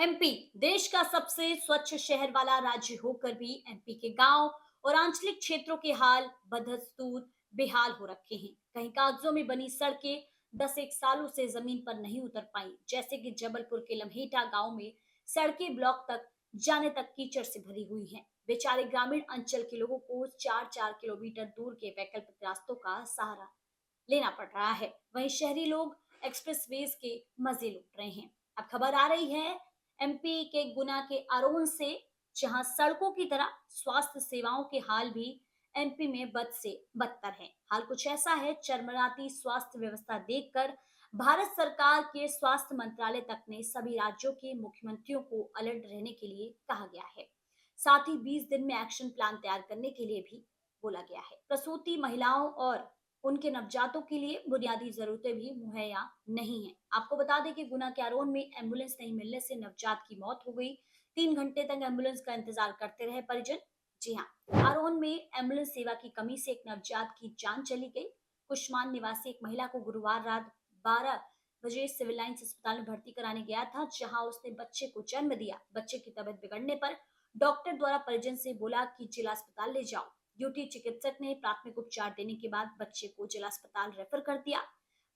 MP देश का सबसे स्वच्छ शहर वाला राज्य होकर भी एमपी के गांव और आंचलिक क्षेत्रों के हाल बदस्तूर बेहाल हो रखे हैं। कहीं कागजों में बनी सड़कें 10 एक सालों से जमीन पर नहीं उतर पाई, जैसे कि जबलपुर के लम्हेटा गांव में सड़कें ब्लॉक तक जाने तक कीचड़ से भरी हुई हैं। बेचारे ग्रामीण अंचल के लोगों को 4-4 किलोमीटर दूर के वैकल्पिक रास्तों का सहारा लेना पड़ रहा है। वहीं शहरी लोग एक्सप्रेसवेज के मजे लूट रहे हैं। अब खबर आ रही है एमपी के गुना के आरोन से, जहां सड़कों की तरह स्वास्थ्य सेवाओं के हाल भी एमपी में बद से बदतर है। हाल कुछ ऐसा है, चरमराती स्वास्थ्य व्यवस्था देखकर भारत सरकार के स्वास्थ्य मंत्रालय तक ने सभी राज्यों के मुख्यमंत्रियों को अलर्ट रहने के लिए कहा गया है। साथ ही 20 दिन में एक्शन प्लान तैयार करने के लिए भी बोला गया है। प्रसूति महिलाओं और उनके नवजातों के लिए बुनियादी जरूरतें भी मुहैया नहीं है। आपको बता दें कि गुना के आरोन में एम्बुलेंस नहीं मिलने से नवजात की मौत हो गई। 3 घंटे तक एम्बुलेंस का इंतजार करते रहे परिजन। जी हाँ, आरोन में एम्बुलेंस सेवा की कमी से एक नवजात की जान चली गई। कुशमान निवासी एक महिला को गुरुवार रात 12 बजे सिविल लाइन्स अस्पताल में भर्ती कराने गया था, जहां उसने बच्चे को जन्म दिया। बच्चे की तबीयत बिगड़ने पर डॉक्टर द्वारा परिजन से बोला कि जिला अस्पताल ले जाओ। ड्यूटी चिकित्सक ने प्राथमिक उपचार देने के बाद बच्चे को जिला अस्पताल रेफर कर दिया।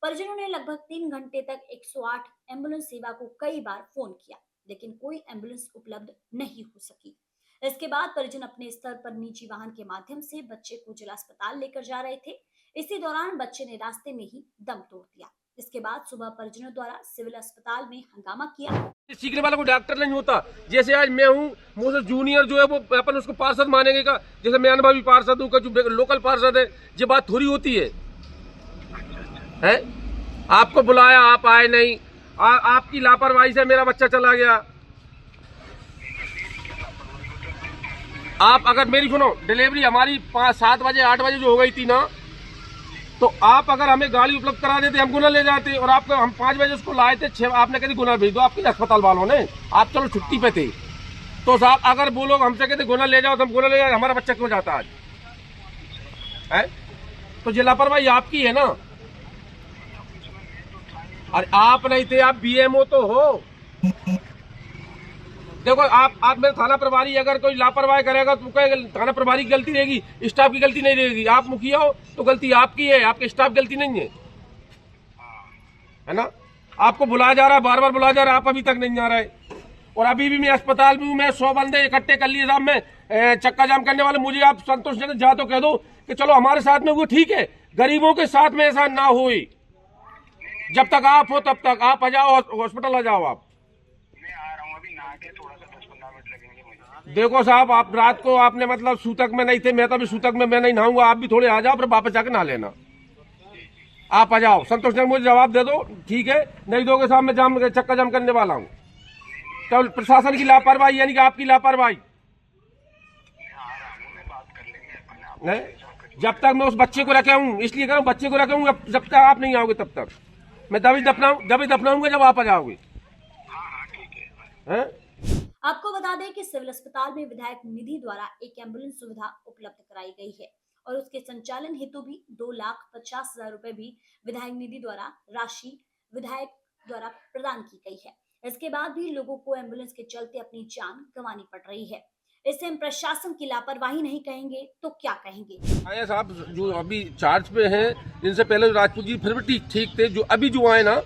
परिजनों ने लगभग 3 घंटे तक 108 एम्बुलेंस सेवा को कई बार फोन किया, लेकिन कोई एम्बुलेंस उपलब्ध नहीं हो सकी। इसके बाद परिजन अपने स्तर पर निजी वाहन के माध्यम से बच्चे को जिला अस्पताल लेकर जा रहे थे। इसी दौरान बच्चे ने रास्ते में ही दम तोड़ दिया। इसके बाद सुबह परिजनों द्वारा सिविल अस्पताल में हंगामा किया। सीखने वाला कोई डॉक्टर नहीं होता। जैसे आज मैं हूँ, मुझसे जूनियर जो है वो अपन उसको पार्षद मानेंगे का, जैसे मैं अनुभवी पार्षद हूँ, जो लोकल पार्षद है, ये बात थोड़ी होती है। आपको बुलाया, आप आए नहीं, आपकी लापरवाही से मेरा बच्चा चला गया। आप अगर मेरी सुनो, डिलीवरी हमारी 5-7 बजे 8 बजे जो हो गई थी ना, तो आप अगर हमें गाड़ी उपलब्ध करा देते, हम गुना ले जाते। और आपको हम 5 बजे उसको लाए थे, 6 आपने कभी गुना भेज दो आपके अस्पताल वालों ने। आप चलो छुट्टी पे थे, तो साहब अगर वो लोग हमसे कहते गुना ले जाओ तो हम गुना ले जाए, हमारा बच्चा क्यों जाता आज है? तो ये लापरवाही आपकी है ना। अरे आप नहीं थे, आप बीएमओ तो हो। देखो आप मेरे थाना प्रभारी, अगर कोई लापरवाही करेगा तो थाना प्रभारी की गलती रहेगी, स्टाफ की गलती नहीं रहेगी। आप मुखिया हो तो गलती आपकी है, आपके स्टाफ गलती नहीं है ना। आपको बुलाया जा रहा है, बार बार बुलाया जा रहा है, आप अभी तक नहीं आ रहे। और अभी भी मैं अस्पताल में हूँ, मैं 100 बंदे इकट्ठे कर लिए साहब, मैं चक्का जाम करने वाले। मुझे आप संतोषजनक जा तो कह दो कि चलो हमारे साथ में वो ठीक है, गरीबों के साथ में ऐसा ना हो। जब तक आप हो तब तक आप आ जाओ, हॉस्पिटल आ जाओ। आप देखो साहब, आप रात को आपने मतलब सूतक में नहीं थे, मैं तो अभी सूतक में मैं नहीं नहाऊंगा। आप भी थोड़े आ जाओ, फिर वापस जाकर नहा लेना। आप आ जाओ, संतोषजनक मुझे जवाब दे दो, ठीक है। नहीं दोगे साहब, मैं जाम चक्का जाम करने वाला हूँ। तो प्रशासन की लापरवाही यानी कि आपकी लापरवाही नहीं। जब तक मैं उस बच्चे को रखे हूँ, इसलिए कह रहा हूँ बच्चे को रखे हूँ, जब तक आप नहीं आओगे तब तक मैं दबी दफनाऊंगा जब आप आ जाओगे। आपको बता दें कि सिविल अस्पताल में विधायक निधि द्वारा एक एम्बुलेंस सुविधा उपलब्ध कराई गई है और उसके संचालन हेतु भी 2,50,000 रुपए भी विधायक निधि द्वारा राशि विधायक द्वारा प्रदान की गई है। इसके बाद भी लोगों को एम्बुलेंस के चलते अपनी जान गंवानी पड़ रही है। इसे हम प्रशासन की लापरवाही नहीं कहेंगे तो क्या कहेंगे? आया साहब जो अभी चार्ज पे हैं, इनसे पहले राजपूत जी फिर भी ठीक थे, जो अभी जो आए ना,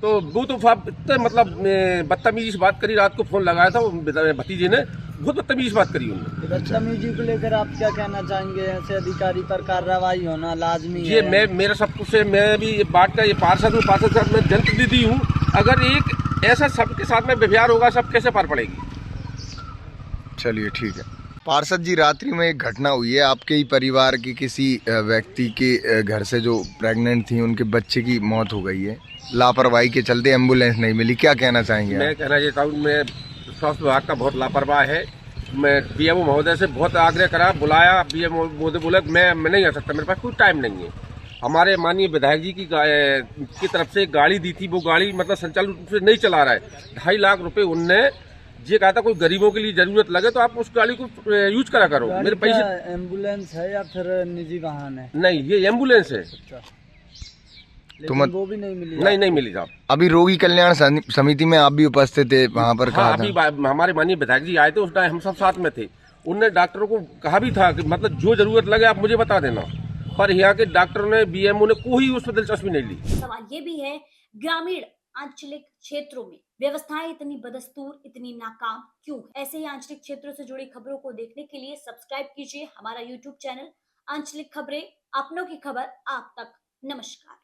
तो वो तो इतने मतलब बदतमीजी बात करी। रात को फोन लगाया था भतीजे ने, बहुत बदतमीजी बात करी उन्होंने। बदतमीजी को लेकर आप क्या कहना चाहेंगे? ऐसे अधिकारी पर कार्रवाई होना लाजमी है। ये मेरा सब कुछ है। मैं भी ये बात का ये पार्षद हूँ, पार्षद के साथ मैं जनप्रतिनिधि हूँ। अगर एक ऐसा सबके साथ में व्यवहार होगा, सब कैसे पार पड़ेगी? चलिए ठीक है। पार्षद जी, रात्रि में एक घटना हुई है, आपके ही परिवार के किसी व्यक्ति के घर से जो प्रेग्नेंट थी, उनके बच्चे की मौत हो गई है। लापरवाही के चलते एम्बुलेंस नहीं मिली, क्या कहना चाहेंगे? मैं कहना चाहता हूँ, मैं स्वास्थ्य विभाग का बहुत लापरवाह है। मैं बीएमओ महोदय से बहुत आग्रह करा, बुलाया, बीएमओ महोदय बोले मैं नहीं आ सकता, मेरे पास कोई टाइम नहीं है। हमारे माननीय विधायक जी की तरफ से एक गाड़ी दी थी, वो गाड़ी मतलब संचालित रूप से नहीं चला रहा है। 2.5 लाख रुपए उनने ये कहा था कोई गरीबों के लिए जरूरत लगे तो आप उस गाड़ी को यूज करा करो। मेरे पैसे एम्बुलेंस है या फिर निजी वाहन है? नहीं, ये एम्बुलेंस है। लेकिन वो भी नहीं मिली। नहीं मिली साहब। अभी रोगी कल्याण समिति में आप भी उपस्थित थे, वहाँ पर कहा हाँ, था। अभी हमारे माननीय विधायक जी आए थे, उस टाइम हम सब साथ में थे। उनने डॉक्टरों को कहा भी था कि मतलब जो जरूरत लगे आप मुझे बता देना, पर यहाँ के डॉक्टरों ने, बीएमओ ने कोई उस पर दिलचस्पी नहीं ली। सवाल ये भी है, ग्रामीण आंचलिक क्षेत्रों में व्यवस्थाएं इतनी बदस्तूर, इतनी नाकाम क्यों है? ऐसे ही आंचलिक क्षेत्रों से जुड़ी खबरों को देखने के लिए सब्सक्राइब कीजिए हमारा यूट्यूब चैनल आंचलिक खबरें, अपनों की खबर आप तक। नमस्कार।